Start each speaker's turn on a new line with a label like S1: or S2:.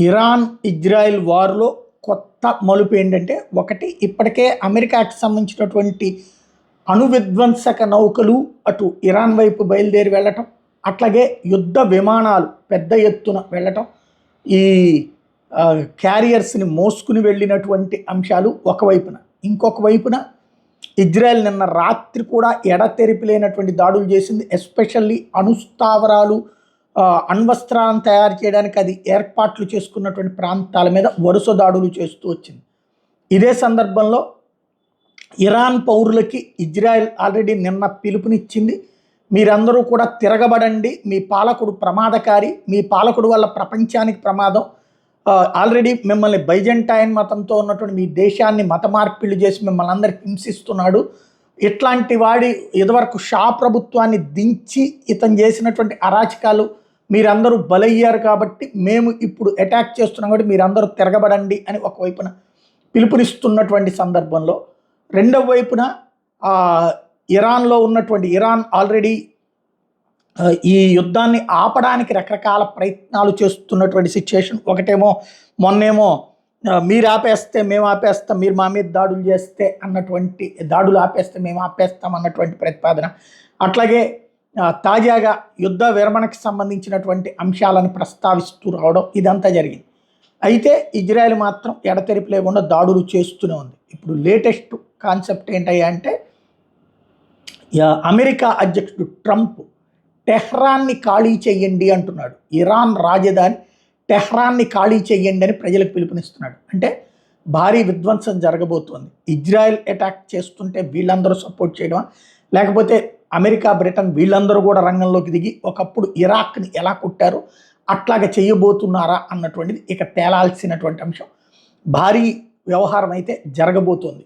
S1: Iran Israel వార్లో కొత్త మలుపు ఏంటంటే, ఒకటి ఇప్పటికే అమెరికాకి సంబంధించినటువంటి అణు విధ్వంసక నౌకలు అటు ఇరాన్ వైపు బయలుదేరి వెళ్ళటం, అట్లాగే యుద్ధ విమానాలు పెద్ద ఎత్తున వెళ్ళటం, ఈ క్యారియర్స్ని మోసుకుని వెళ్ళినటువంటి అంశాలు ఒకవైపున. ఇంకొక వైపున ఇజ్రాయెల్ నిన్న రాత్రి కూడా ఎడతెరిపి లేనటువంటి దాడులు చేసింది. ఎస్పెషల్లీ అణుస్థావరాలు, అణ్వస్త్రాలను తయారు చేయడానికి అది ఏర్పాట్లు చేసుకున్నటువంటి ప్రాంతాల మీద వరుస దాడులు చేస్తూ వచ్చింది. ఇదే సందర్భంలో ఇరాన్ పౌరులకి ఇజ్రాయెల్ ఆల్రెడీ నిన్న పిలుపునిచ్చింది. మీరందరూ కూడా తిరగబడండి, మీ పాలకుడు ప్రమాదకారి, మీ పాలకుడు వల్ల ప్రపంచానికి ప్రమాదం, ఆల్రెడీ మిమ్మల్ని బైజెంటైన్ మతంతో ఉన్నటువంటి మీ దేశాన్ని మత మార్పిళ్ళు చేసి మిమ్మల్ని అందరికి హింసిస్తున్నాడు. ఇట్లాంటి వాడి ఇదివరకు షా ప్రభుత్వాన్ని దించి ఇతను చేసినటువంటి అరాచకాలు మీరందరూ బలయ్యారు కాబట్టి మేము ఇప్పుడు అటాక్ చేస్తున్నాం కాబట్టి మీరందరూ తిరగబడండి అని ఒకవైపున పిలుపునిస్తున్నటువంటి సందర్భంలో, రెండవ వైపున ఇరాన్లో ఉన్నటువంటి ఇరాన్ ఆల్రెడీ ఈ యుద్ధాన్ని ఆపడానికి రకరకాల ప్రయత్నాలు చేస్తున్నటువంటి సిచ్యుయేషన్. ఒకటేమో మొన్నేమో మీరు ఆపేస్తే మేము ఆపేస్తాం, మీరు మా మీద దాడులు చేస్తే అన్నటువంటి, దాడులు ఆపేస్తే మేము ఆపేస్తాం అన్నటువంటి ప్రతిపాదన. అట్లాగే తాజాగా యుద్ధ విరమణకు సంబంధించినటువంటి అంశాలను ప్రస్తావిస్తూ రావడం, ఇదంతా జరిగింది. అయితే ఇజ్రాయెల్ మాత్రం ఎడతెరిపి లేకుండా దాడులు చేస్తూనే ఉంది. ఇప్పుడు లేటెస్ట్ కాన్సెప్ట్ ఏంటయ్యా అంటే, అమెరికా అధ్యక్షుడు ట్రంప్ టెహ్రాన్ని ఖాళీ చెయ్యండి అంటున్నాడు. ఇరాన్ రాజధాని టెహ్రాన్ని ఖాళీ చెయ్యండి అని ప్రజలకు పిలుపునిస్తున్నాడు. అంటే భారీ విధ్వంసం జరగబోతోంది. ఇజ్రాయెల్ అటాక్ చేస్తుంటే వీళ్ళందరూ సపోర్ట్ చేయడమా, లేకపోతే అమెరికా బ్రిటన్ వీళ్ళందరూ కూడా రంగంలోకి దిగి ఒకప్పుడు ఇరాక్ని ఎలా కొట్టారో అట్లాగే చేయబోతున్నారా అన్నటువంటిది ఇక తేలాల్సినటువంటి అంశం. భారీ వ్యవహారం అయితే జరగబోతోంది.